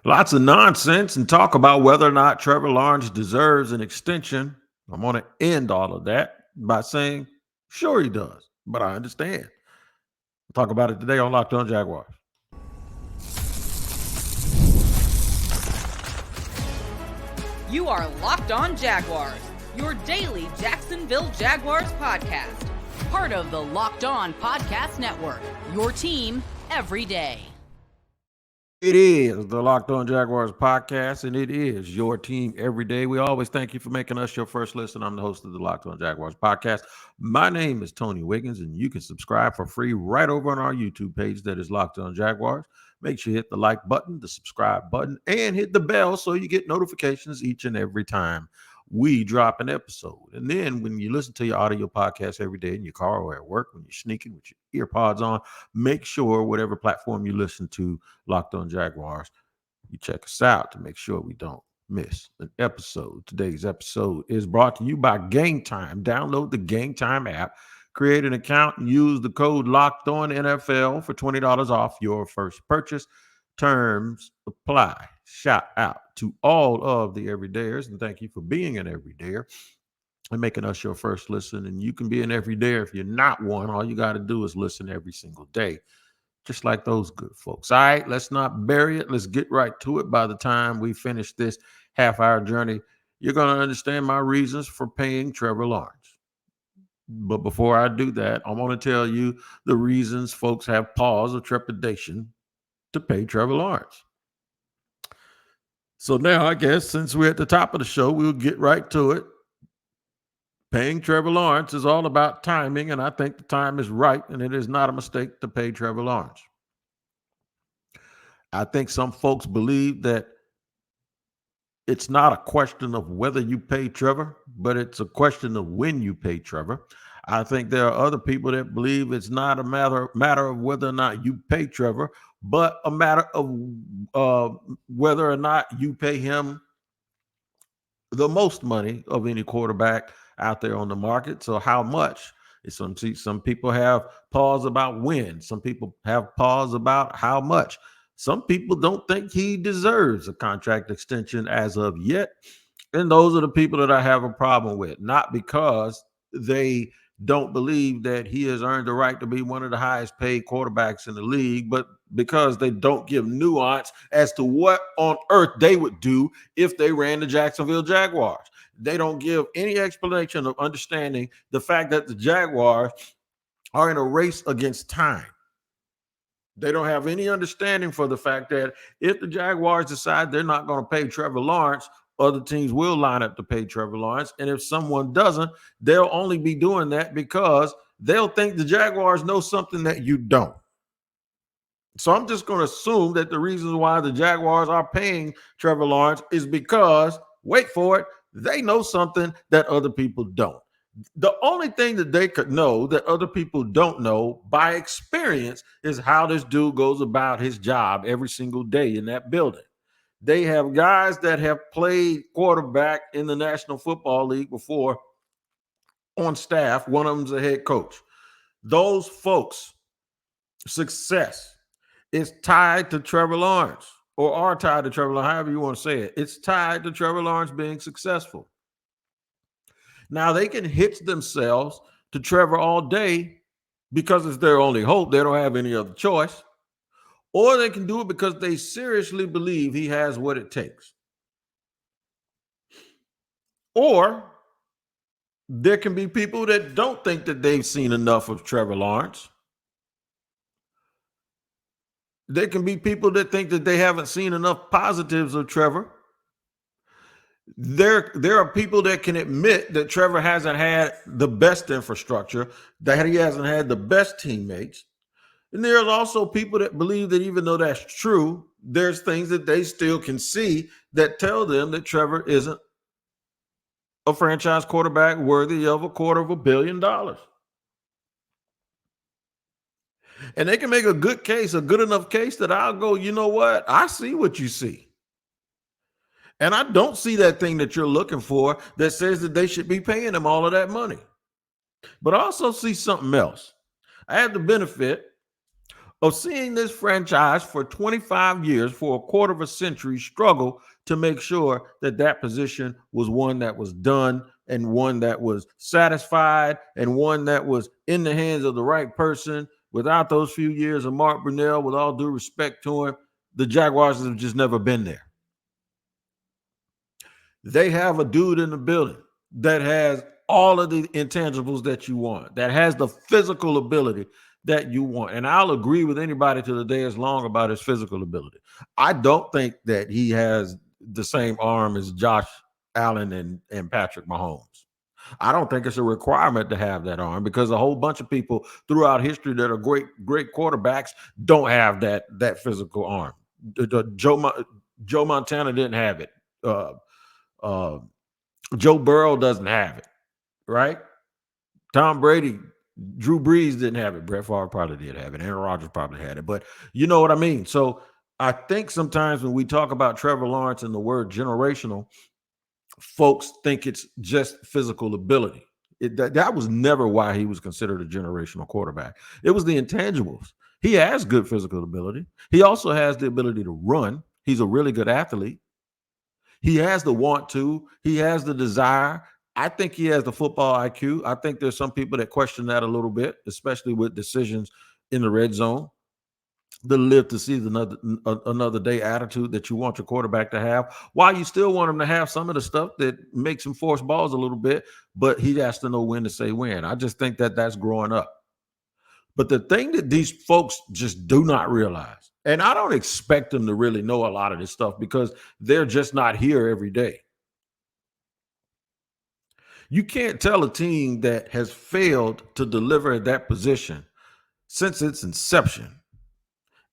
Lots of nonsense and talk about whether or not Trevor Lawrence deserves an extension. I'm going to end all of that by saying, sure he does, but I understand. We'll talk about it today on Locked On Jaguars. You are Locked On Jaguars, your daily Jacksonville Jaguars podcast. Part of the Locked On Podcast Network, your team every day. It is the Locked On Jaguars podcast, and it is your team every day. We always thank you for making us your first listen. I'm the host of the Locked On Jaguars podcast. My name is Tony Wiggins, and you can subscribe for free right over on our YouTube page that is Locked On Jaguars. Make sure you hit the like button, the subscribe button, and hit the bell so you get notifications each and every time we drop an episode. And then when you listen to your audio podcast every day in your car or at work, when you're sneaking with your earpods on, make sure whatever platform you listen to Locked On Jaguars, you check us out to make sure we don't miss an episode. Today's episode is brought to you by Gametime. Download the Gametime app, create an account, and use the code LOCKEDONNFL for $20 off your first purchase. Terms apply. Shout out to all of the everydayers, and thank you for being an everydayer and making us your first listen. And you can be an everydayer if you're not one. All you got to do is listen every single day, just like those good folks. All right, let's not bury it. Let's get right to it. By the time we finish this half-hour journey, you're going to understand my reasons for paying Trevor Lawrence. But before I do that, I want to tell you the reasons folks have pause or trepidation to pay Trevor Lawrence. So now I guess since we're at the top of the show, we'll get right to it. Paying Trevor Lawrence is all about timing, and I think the time is right, and it is not a mistake to pay Trevor Lawrence. I think some folks believe that it's not a question of whether you pay Trevor, but it's a question of when you pay Trevor. I think there are other people that believe it's not a matter of whether or not you pay Trevor, but a matter of whether or not you pay him the most money of any quarterback out there on the market. So how much? Some people have pause about when. Some people have pause about how much. Some people don't think he deserves a contract extension as of yet. And those are the people that I have a problem with, not because they don't believe that he has earned the right to be one of the highest paid quarterbacks in the league, but because they don't give nuance as to what on earth they would do if they ran the Jacksonville Jaguars. They don't give any explanation of understanding the fact that the Jaguars are in a race against time. They don't have any understanding for the fact that if the Jaguars decide they're not going to pay Trevor Lawrence, other teams will line up to pay Trevor Lawrence. And if someone doesn't, they'll only be doing that because they'll think the Jaguars know something that you don't. So I'm just going to assume that the reasons why the Jaguars are paying Trevor Lawrence is because, wait for it, they know something that other people don't. The only thing that they could know that other people don't know by experience is how this dude goes about his job every single day in that building. They have guys that have played quarterback in the National Football League before on staff. One of them's a head coach. Those folks' success is tied to Trevor Lawrence, or are tied to Trevor Lawrence, however you want to say it. It's tied to Trevor Lawrence being successful. Now, they can hitch themselves to Trevor all day because it's their only hope. They don't have any other choice. Or they can do it because they seriously believe he has what it takes. Or there can be people that don't think that they've seen enough of Trevor Lawrence. There can be people that think that they haven't seen enough positives of Trevor. There are people that can admit that Trevor hasn't had the best infrastructure, that he hasn't had the best teammates. And there's also people that believe that even though that's true, there's things that they still can see that tell them that Trevor isn't a franchise quarterback worthy of $250 million. And they can make a good case, a good enough case that I'll go, you know what? I see what you see. And I don't see that thing that you're looking for that says that they should be paying him all of that money. But I also see something else. I had the benefit of seeing this franchise for 25 years, for a quarter of a century, struggle to make sure that that position was one that was done and one that was satisfied and one that was in the hands of the right person. Without those few years of Mark Brunell, with all due respect to him, the Jaguars have just never been there. They have a dude in the building that has all of the intangibles that you want, that has the physical ability that you want. And I'll agree with anybody till the day is long about his physical ability. I don't think that he has the same arm as Josh Allen and Patrick Mahomes. I don't think it's a requirement to have that arm, because a whole bunch of people throughout history that are great quarterbacks don't have that physical arm. Joe Montana didn't have it. Joe Burrow doesn't have it, right? Tom Brady, Drew Brees didn't have it. Brett Favre probably did have it. Aaron Rodgers probably had it, but you know what I mean? So I think sometimes when we talk about Trevor Lawrence and the word generational, folks think it's just physical ability. That was never why he was considered a generational quarterback. It was the intangibles. He has good physical ability. He also has the ability to run. He's a really good athlete. He has the want to. He has the desire. I think he has the football IQ. I think there's some people that question that a little bit, especially with decisions in the red zone. The live to see another day attitude that you want your quarterback to have, while you still want him to have some of the stuff that makes him force balls a little bit, but he has to know when to say when. I just think that that's growing up. But the thing that these folks just do not realize, and I don't expect them to really know a lot of this stuff because they're just not here every day. You can't tell a team that has failed to deliver at that position since its inception,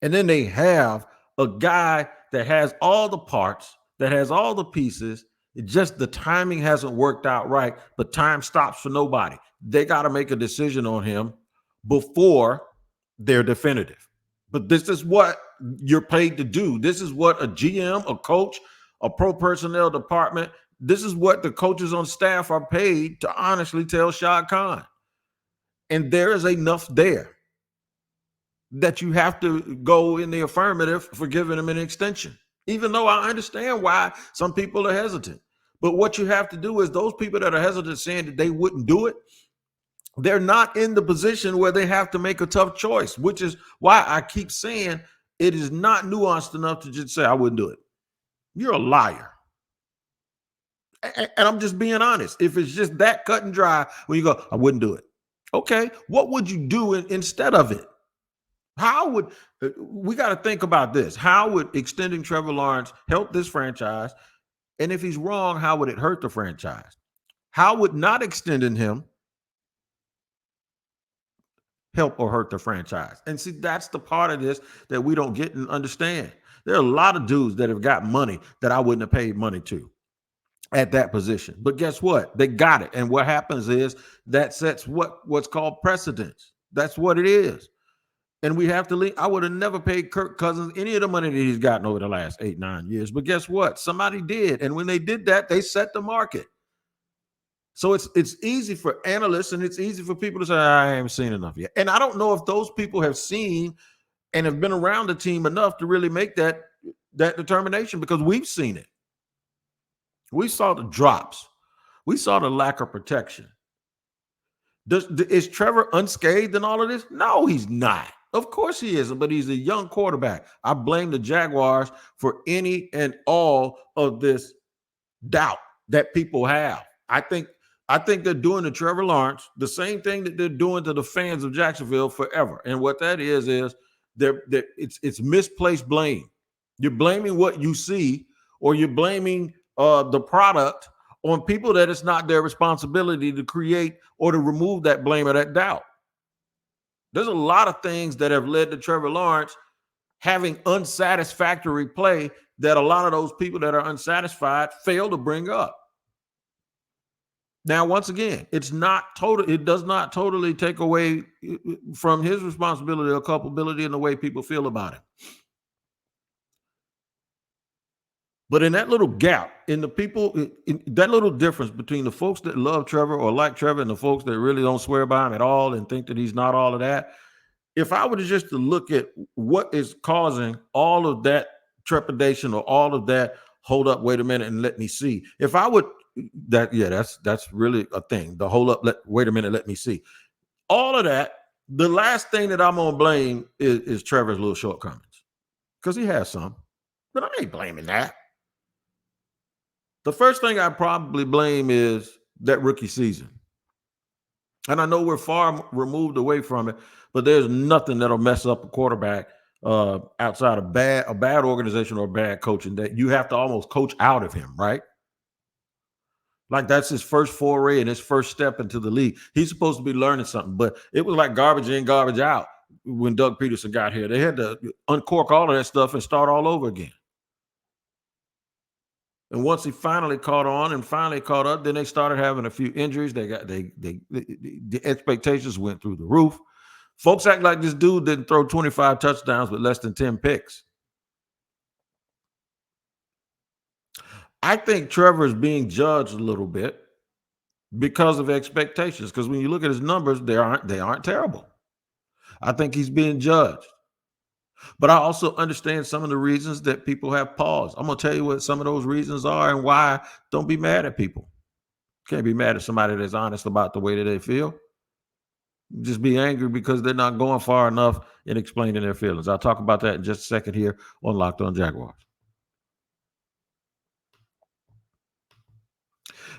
and then they have a guy that has all the parts, that has all the pieces. Just the timing hasn't worked out right, but time stops for nobody. They got to make a decision on him before they're definitive. But this is what you're paid to do. This is what a GM, a coach, a pro personnel department, this is what the coaches on staff are paid to honestly tell Shad Khan. And there is enough there that you have to go in the affirmative for giving them an extension, even though I understand why some people are hesitant. But what you have to do is, those people that are hesitant saying that they wouldn't do it, they're not in the position where they have to make a tough choice, which is why I keep saying it is not nuanced enough to just say, I wouldn't do it. You're a liar. And I'm just being honest. If it's just that cut and dry, when you go, I wouldn't do it. Okay, what would you do instead of it? How would we got to think about this? How would extending Trevor Lawrence help this franchise? And if he's wrong, how would it hurt the franchise? How would not extending him help or hurt the franchise? And see, that's the part of this that we don't get and understand. There are a lot of dudes that have got money that I wouldn't have paid money to at that position. But guess what? They got it. And what happens is that sets what's called precedence. That's what it is. And we have to leave. I would have never paid Kirk Cousins any of the money that he's gotten over the last 8-9 years. But guess what? Somebody did. And when they did that, they set the market. So it's easy for analysts and it's easy for people to say, I haven't seen enough yet. And I don't know if those people have seen and have been around the team enough to really make that determination, because we've seen it. We saw the drops. We saw the lack of protection. Is Trevor unscathed in all of this? No, he's not. Of course he isn't, but he's a young quarterback. I blame the Jaguars for any and all of this doubt that people have. I think they're doing to Trevor Lawrence the same thing that they're doing to the fans of Jacksonville forever. And what that is it's misplaced blame. You're blaming what you see, or you're blaming the product on people that it's not their responsibility to create or to remove that blame or that doubt. There's a lot of things that have led to Trevor Lawrence having unsatisfactory play that a lot of those people that are unsatisfied fail to bring up. Now, once again, it does not totally take away from his responsibility or culpability in the way people feel about him. But in that little gap, in the people, in that little difference between the folks that love Trevor or like Trevor and the folks that really don't swear by him at all and think that he's not all of that, if I were to just to look at what is causing all of that trepidation or all of that, hold up, wait a minute, and let me see. If I would that's really a thing. The hold up, wait a minute, let me see. All of that, the last thing that I'm gonna blame is Trevor's little shortcomings. Because he has some. But I ain't blaming that. The first thing I probably blame is that rookie season. And I know we're far removed away from it, but there's nothing that'll mess up a quarterback outside of a bad organization or bad coaching that you have to almost coach out of him, right? Like that's his first foray and his first step into the league. He's supposed to be learning something, but it was like garbage in, garbage out when Doug Peterson got here. They had to uncork all of that stuff and start all over again. And once he finally caught on and finally caught up, then they started having a few injuries. The expectations went through the roof. Folks act like this dude didn't throw 25 touchdowns with less than 10 picks. I think Trevor is being judged a little bit because of expectations. Because when you look at his numbers, they aren't terrible. I think he's being judged. But I also understand some of the reasons that people have pause. I'm going to tell you what some of those reasons are and why. Don't be mad at people. Can't be mad at somebody that's honest about the way that they feel. Just be angry because they're not going far enough in explaining their feelings. I'll talk about that in just a second here on Locked On Jaguars.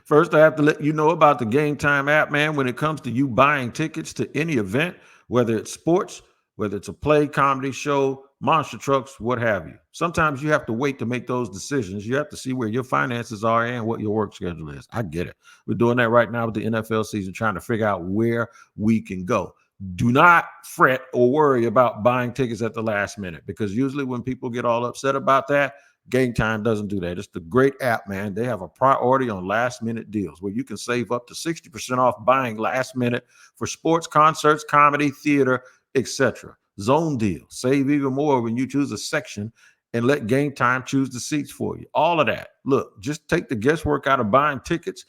First, I have to let you know about the Gametime app, man. When it comes to you buying tickets to any event, whether it's sports, whether it's a play, comedy show, monster trucks, what have you. Sometimes you have to wait to make those decisions. You have to see where your finances are and what your work schedule is. I get it. We're doing that right now with the NFL season, trying to figure out where we can go. Do not fret or worry about buying tickets at the last minute, because usually when people get all upset about that, Gametime doesn't do that. It's the great app, man. They have a priority on last minute deals where you can save up to 60% off buying last minute for sports, concerts, comedy, theater, etc. Zone deal. Save even more when you choose a section and let Gametime choose the seats for you. All of that. Look, just take the guesswork out of buying tickets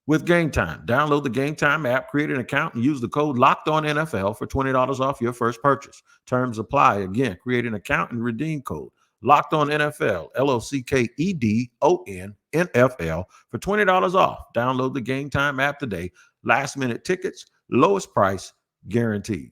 with Gametime. Download the Gametime app, create an account, and use the code LOCKEDONNFL for $20 off your first purchase. Terms apply. Again, create an account and redeem code Locked On NFL, LOCKEDON NFL for $20 off. Download the Gametime app today. Last minute tickets, lowest price guaranteed.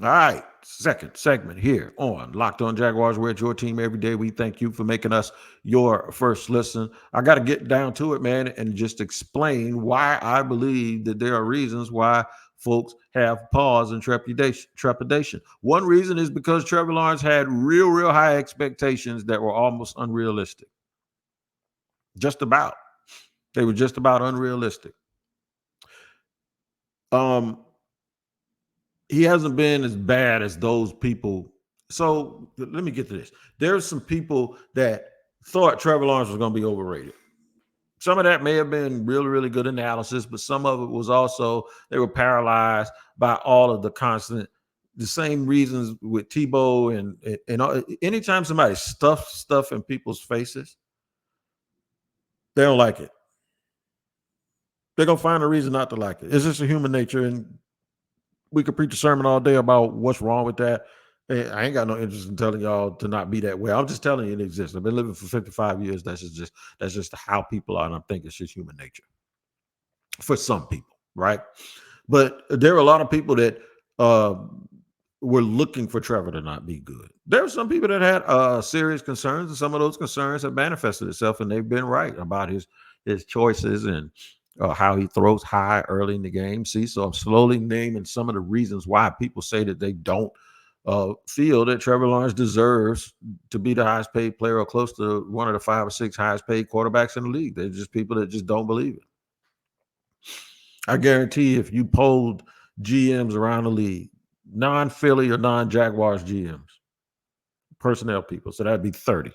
All right, second segment here on Locked On Jaguars. We're at your team every day. We thank you for making us your first listen. I got to get down to it, man, and just explain why I believe that there are reasons why folks have pause and trepidation. One reason is because Trevor Lawrence had real high expectations that were almost unrealistic. Just about. They were just about unrealistic. He hasn't been as bad as those people. So let me get to this. There's some people that thought Trevor Lawrence was going to be overrated. Some of that may have been really good analysis, but some of it was also they were paralyzed by all of the same reasons with Tebow and anytime somebody stuffs stuff in people's faces, they don't like it. They're going to find a reason not to like it. It's just a human nature, and we could preach a sermon all day about what's wrong with that. And I ain't got no interest in telling y'all to not be that way. I'm just telling you it exists. I've been living for 55 years. That's just how people are. And I think it's just human nature for some people, right? But there are a lot of people that were looking for Trevor to not be good. There are some people that had serious concerns, and some of those concerns have manifested itself, and they've been right about his choices and how he throws high early in the game. See, so I'm slowly naming some of the reasons why people say that they don't feel that Trevor Lawrence deserves to be the highest paid player or close to one of the 5 or 6 highest paid quarterbacks in the league. They're just people that just don't believe it. I guarantee if you polled GMs around the league, non-Philly or non-Jaguars GMs, personnel people, so that'd be 30.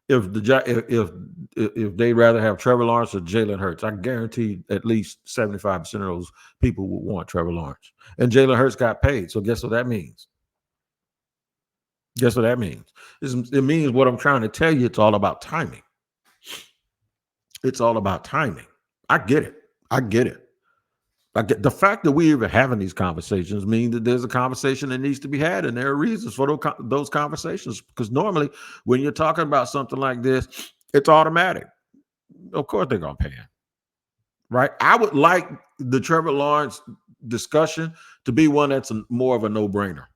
If they'd rather have Trevor Lawrence or Jalen Hurts, I guarantee at least 75% of those people would want Trevor Lawrence. And Jalen Hurts got paid, so guess what that means? Guess what that means? It means what I'm trying to tell you. It's all about timing. It's all about timing. I get it. I get it. The fact that we even having these conversations means that there's a conversation that needs to be had, and there are reasons for those conversations. Because normally, when you're talking about something like this, it's automatic. Of course, they're gonna pay him, right? I would like the Trevor Lawrence discussion to be one that's more of a no-brainer.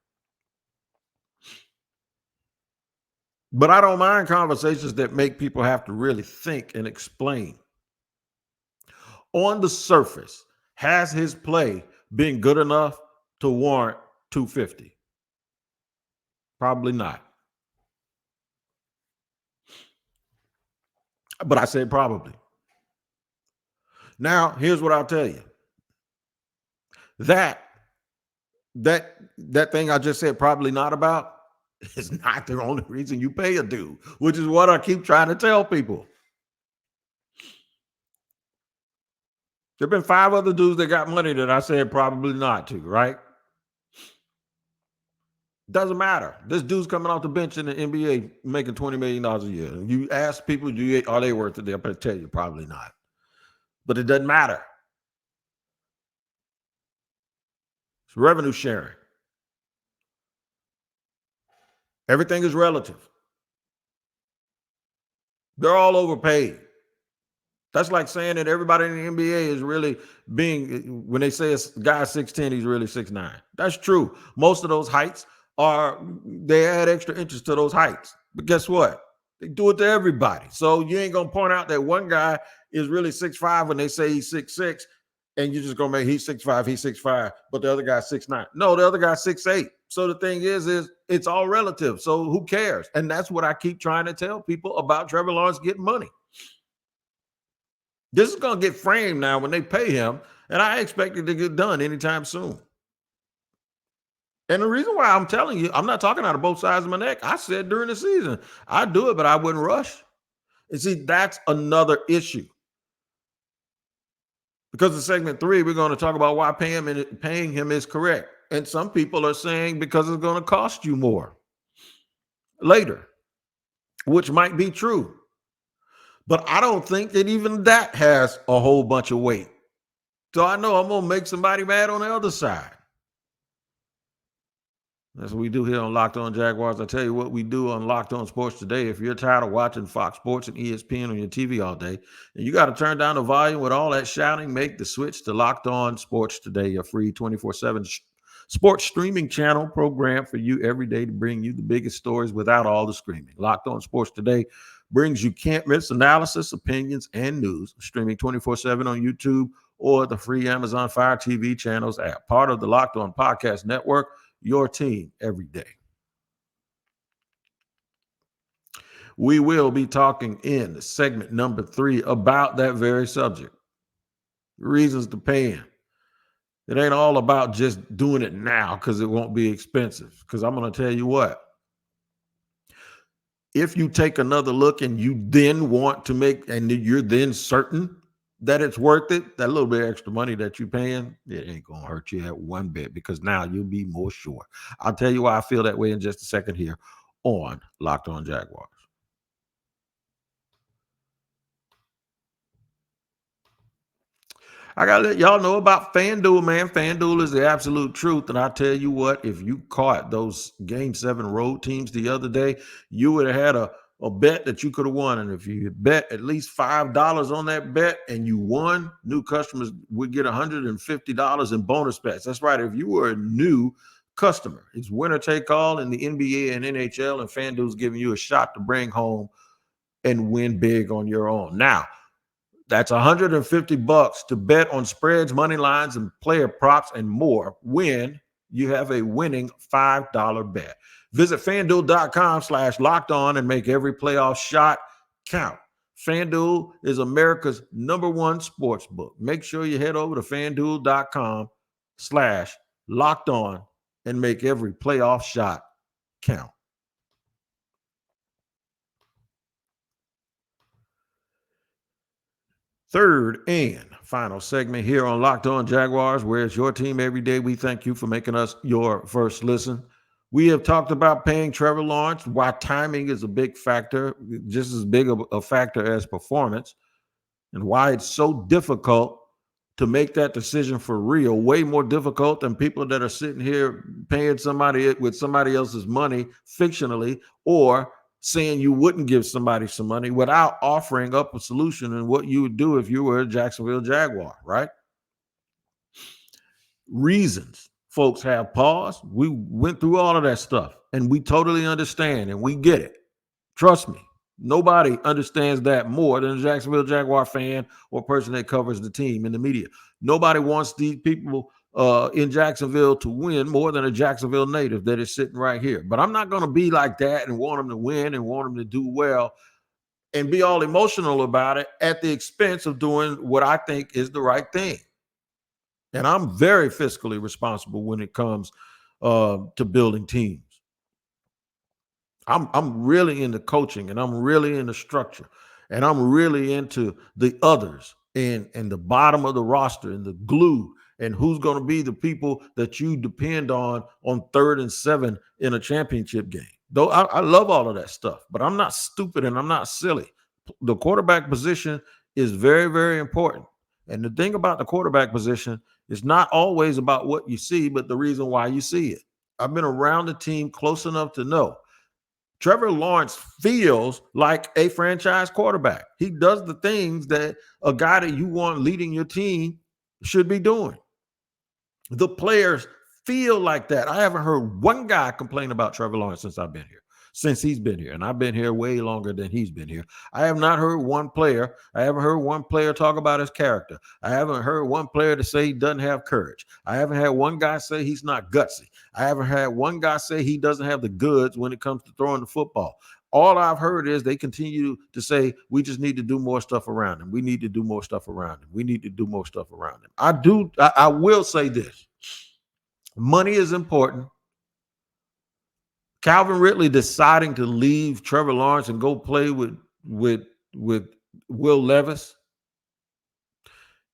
But I don't mind conversations that make people have to really think and explain. On the surface, has his play been good enough to warrant 250? Probably not. But I said probably. Now, here's what I'll tell you. That thing I just said probably not about is not the only reason you pay a dude, which is what I keep trying to tell people. There have been 5 other dudes that got money that I said probably not to, right? Doesn't matter. This dude's coming off the bench in the NBA making $20 million a year. You ask people, are they worth it? They'll tell you probably not. But it doesn't matter. It's revenue sharing. Everything is relative. They're all overpaid. That's like saying that everybody in the NBA is really when they say a guy 6'10", he's really 6'9". That's true. Most of those heights they add extra inches to those heights. But guess what? They do it to everybody. So you ain't going to point out that one guy is really 6'5" when they say he's 6'6", and you're just going to make he's 6'5", but the other guy's 6'9". No, the other guy's 6'8". So the thing is it's all relative. So who cares? And that's what I keep trying to tell people about Trevor Lawrence getting money. This is going to get framed now when they pay him, and I expect it to get done anytime soon. And the reason why I'm telling you, I'm not talking out of both sides of my neck. I said during the season, I'd do it, but I wouldn't rush. And see, that's another issue. Because in segment 3, we're going to talk about why paying him is correct. And some people are saying because it's going to cost you more later, which might be true. But I don't think that even that has a whole bunch of weight. So I know I'm going to make somebody mad on the other side. That's what we do here on Locked On Jaguars. I tell you what we do on Locked On Sports Today. If you're tired of watching Fox Sports and ESPN on your TV all day, and you got to turn down the volume with all that shouting, make the switch to Locked On Sports Today, a free 24/7 sports streaming channel program for you every day to bring you the biggest stories without all the screaming. Locked On Sports Today brings you can't miss analysis, opinions, and news, streaming 24/7 on YouTube or the free Amazon Fire TV channels app. Part of the Locked On Podcast Network, your team every day. We will be talking in segment number 3 about that very subject. Reasons to pay him. It ain't all about just doing it now because it won't be expensive. Because I'm going to tell you what. If you take another look and you then want to make, and you're then certain that it's worth it, that little bit of extra money that you're paying, it ain't going to hurt you at one bit because now you'll be more sure. I'll tell you why I feel that way in just a second here on Locked On Jaguars. I got to let y'all know about FanDuel, man. FanDuel is the absolute truth. And I tell you what, if you caught those Game 7 road teams the other day, you would have had a bet that you could have won. And if you bet at least $5 on that bet and you won, new customers would get $150 in bonus bets. That's right. If you were a new customer, it's winner take all in the NBA and NHL, and FanDuel's giving you a shot to bring home and win big on your own. Now, that's $150 to bet on spreads, money lines, and player props and more when you have a winning $5 bet. Visit FanDuel.com/lockedon and make every playoff shot count. FanDuel is America's #1 sportsbook. Make sure you head over to FanDuel.com/lockedon and make every playoff shot count. Third and final segment here on Locked On Jaguars, where it's your team every day. We thank you for making us your first listen. We have talked about paying Trevor Lawrence, why timing is a big factor, just as big of a factor as performance. and why it's so difficult to make that decision for real, way more difficult than people that are sitting here paying somebody with somebody else's money fictionally, or saying you wouldn't give somebody some money without offering up a solution and what you would do if you were a Jacksonville Jaguar, right? Reasons folks have pause. We went through all of that stuff and we totally understand and we get it. Trust me. Nobody understands that more than a Jacksonville Jaguar fan or person that covers the team in the media. Nobody wants these people in Jacksonville to win more than a Jacksonville native that is sitting right here. But I'm not going to be like that and want them to win and want them to do well and be all emotional about it at the expense of doing what I think is the right thing. And I'm very fiscally responsible when it comes to building teams. I'm really into coaching, and I'm really into structure, and I'm really into the others and the bottom of the roster and the glue and who's going to be the people that you depend on 3rd and 7 in a championship game. Though I love all of that stuff, but I'm not stupid and I'm not silly. The quarterback position is very, very important. And the thing about the quarterback position is not always about what you see, but the reason why you see it. I've been around the team close enough to know Trevor Lawrence feels like a franchise quarterback. He does the things that a guy that you want leading your team should be doing. The players feel like that. I haven't heard one guy complain about Trevor Lawrence since he's been here. And I've been here way longer than he's been here. I have not heard one player. I haven't heard one player talk about his character. I haven't heard one player to say he doesn't have courage. I haven't had one guy say he's not gutsy. I haven't had one guy say he doesn't have the goods when it comes to throwing the football. All I've heard is they continue to say, we just need to do more stuff around him. We need to do more stuff around him. We need to do more stuff around him. I will say this. Money is important. Calvin Ridley deciding to leave Trevor Lawrence and go play with Will Levis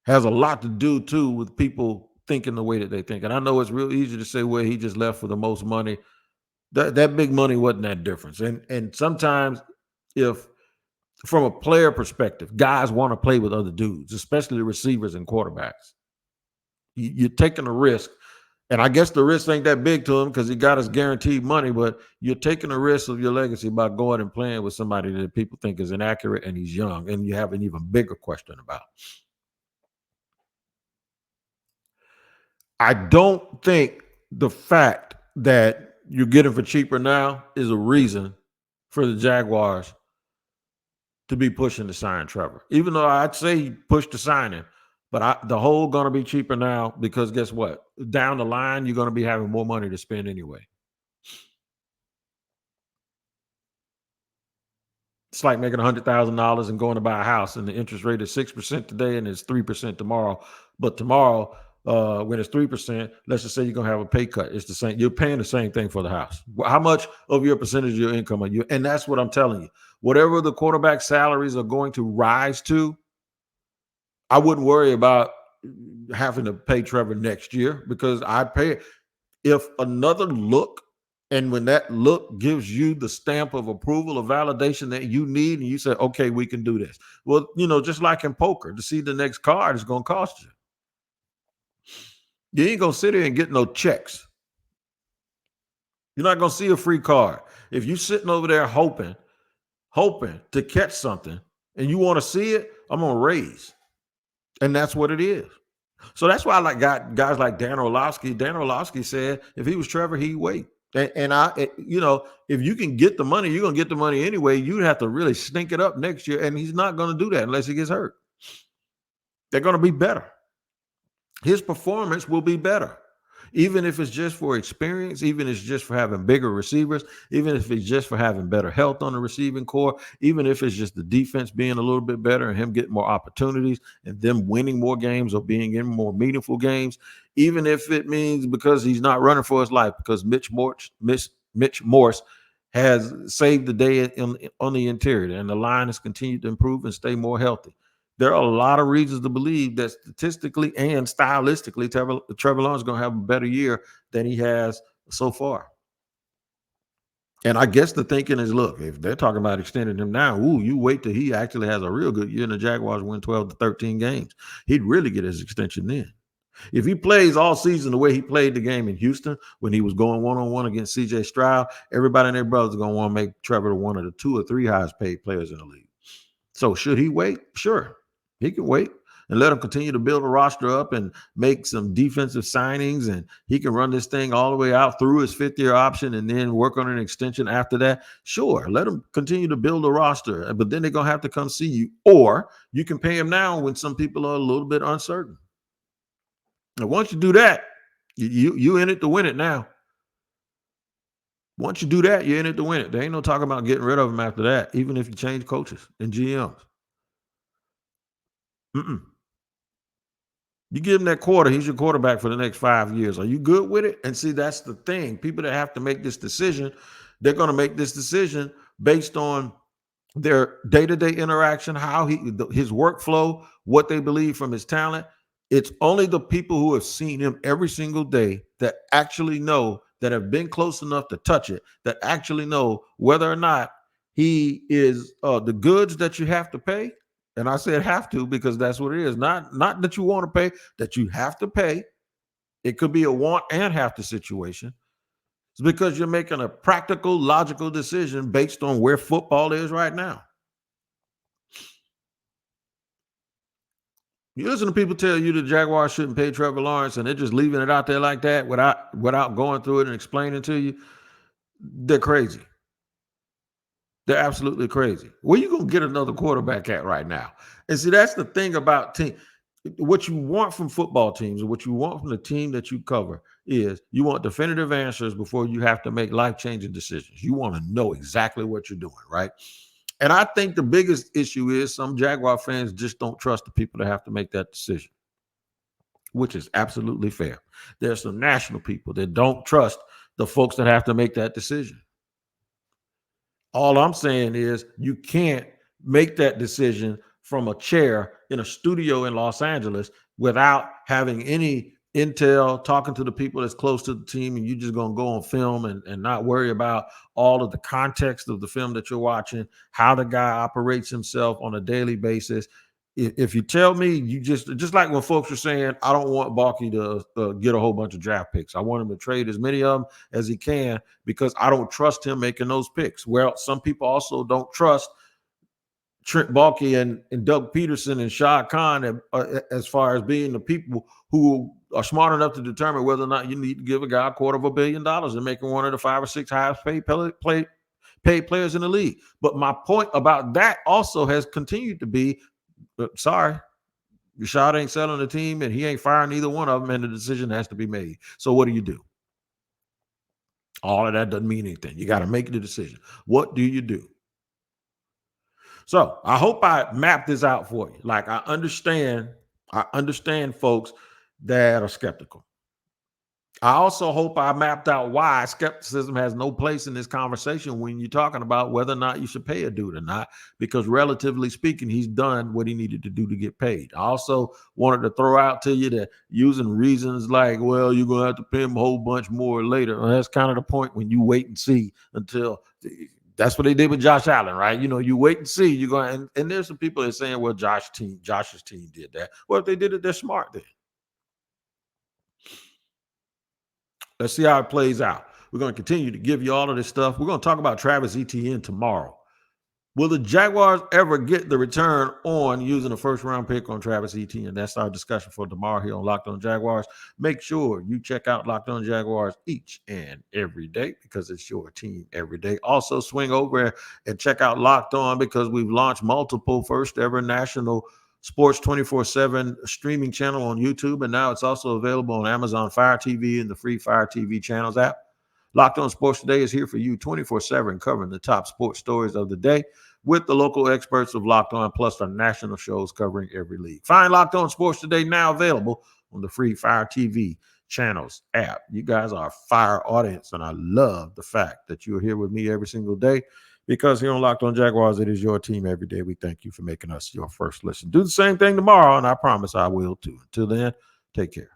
has a lot to do, too, with people thinking the way that they think. And I know it's real easy to say, well, he just left for the most money. That big money wasn't that difference. And sometimes if, from a player perspective, guys want to play with other dudes, especially receivers and quarterbacks, you're taking a risk. And I guess the risk ain't that big to him because he got his guaranteed money, but you're taking a risk of your legacy by going and playing with somebody that people think is inaccurate and he's young, and you have an even bigger question about. I don't think the fact that you're getting for cheaper now is a reason for the Jaguars to be pushing to sign Trevor. Even though I'd say push to sign him, but the whole going to be cheaper now because guess what? Down the line, you're going to be having more money to spend anyway. It's like making $100,000 and going to buy a house, and the interest rate is 6% today and it's 3% tomorrow. But tomorrow, when it's 3%, let's just say you're going to have a pay cut. It's the same. You're paying the same thing for the house. How much of your percentage of your income are you? And that's what I'm telling you. Whatever the quarterback salaries are going to rise to, I wouldn't worry about having to pay Trevor next year because I pay it. If another look, and when that look gives you the stamp of approval or validation that you need, and you say, okay, we can do this. Well, just like in poker, to see the next card is going to cost you. You ain't going to sit here and get no checks. You're not going to see a free card. If you're sitting over there hoping to catch something and you want to see it, I'm going to raise. And that's what it is. So that's why I like guys like Dan Orlovsky. Dan Orlovsky said if he was Trevor, he'd wait. And if you can get the money, you're going to get the money anyway. You'd have to really stink it up next year. And he's not going to do that unless he gets hurt. They're going to be better. His performance will be better. Even if it's just for experience, even if it's just for having bigger receivers, even if it's just for having better health on the receiving core, even if it's just the defense being a little bit better and him getting more opportunities and them winning more games or being in more meaningful games, even if it means because he's not running for his life, because Mitch Morse has saved the day on the interior and the line has continued to improve and stay more healthy. There are a lot of reasons to believe that statistically and stylistically, Trevor Lawrence is going to have a better year than he has so far. And I guess the thinking is, look, if they're talking about extending him now, you wait till he actually has a real good year and the Jaguars win 12 to 13 games. He'd really get his extension then. If he plays all season the way he played the game in Houston when he was going one-on-one against C.J. Stroud, everybody and their brothers are going to want to make Trevor one of the 2 or 3 highest paid players in the league. So should he wait? Sure, he can wait and let him continue to build a roster up and make some defensive signings, and he can run this thing all the way out through his 5th-year option and then work on an extension after that. Sure, let him continue to build a roster, but then they're going to have to come see you, or you can pay him now when some people are a little bit uncertain. And once you do that, you in it to win it now. Once you do that, you're in it to win it. There ain't no talking about getting rid of him after that, even if you change coaches and GMs. You give him that quarter, he's your quarterback for the next 5 years. Are you good with it? And see, that's the thing. People that have to make this decision, they're going to make this decision based on their day-to-day interaction, how his workflow, what they believe from his talent. It's only the people who have seen him every single day that actually know, that have been close enough to touch it, that actually know whether or not he is the goods that you have to pay. And I said have to because that's what it is. Not that you want to pay, that you have to pay. It could be a want and have to situation. It's because you're making a practical, logical decision based on where football is right now. You listen to people tell you the Jaguars shouldn't pay Trevor Lawrence, and they're just leaving it out there like that without going through it and explaining to you. They're crazy. They're absolutely crazy. Where you going to get another quarterback at right now? And see, that's the thing about team. What you want from football teams, or what you want from the team that you cover, is you want definitive answers before you have to make life-changing decisions. You want to know exactly what you're doing, right? And I think the biggest issue is some Jaguar fans just don't trust the people that have to make that decision, which is absolutely fair. There's some national people that don't trust the folks that have to make that decision. All I'm saying is you can't make that decision from a chair in a studio in Los Angeles without having any intel, talking to the people that's close to the team, and you're just going to go on film and not worry about all of the context of the film that you're watching, how the guy operates himself on a daily basis. If you tell me, you just like when folks are saying, I don't want Balky to get a whole bunch of draft picks. I want him to trade as many of them as he can because I don't trust him making those picks. Well, some people also don't trust Trent Baalke and Doug Peterson and Shad Khan as far as being the people who are smart enough to determine whether or not you need to give a guy $250 million and make him one of the 5 or 6 highest paid players in the league. But my point about that also has continued to be, sorry, Rashad ain't selling the team and he ain't firing either one of them, and the decision has to be made. So what do? All of that doesn't mean anything. You got to make the decision. What do you do? So I hope I mapped this out for you. Like I understand folks that are skeptical. I also hope I mapped out why skepticism has no place in this conversation when you're talking about whether or not you should pay a dude or not, because relatively speaking, he's done what he needed to do to get paid. I also wanted to throw out to you that using reasons like, well, you're going to have to pay him a whole bunch more later. Well, that's kind of the point when you wait and see until that's what they did with Josh Allen, right? You know, you wait and see. You're going, and there's some people that are saying, well, Josh's team did that. Well, if they did it, they're smart then. Let's see how it plays out. We're going to continue to give you all of this stuff. We're going to talk about Travis Etienne tomorrow. Will the Jaguars ever get the return on using a first-round pick on Travis Etienne? That's our discussion for tomorrow here on Locked On Jaguars. Make sure you check out Locked On Jaguars each and every day because it's your team every day. Also, swing over and check out Locked On because we've launched multiple first-ever national Sports 24/7 streaming channel on YouTube, and now it's also available on Amazon Fire TV and the free Fire TV channels app. Locked On Sports Today is here for you 24/7, covering the top sports stories of the day with the local experts of Locked On, plus our national shows covering every league. Find Locked On Sports Today now available on the free Fire TV channels app. You guys are a fire audience, and I love the fact that you're here with me every single day. Because here on Locked On Jaguars, it is your team every day. We thank you for making us your first listen. Do the same thing tomorrow, and I promise I will too. Until then, take care.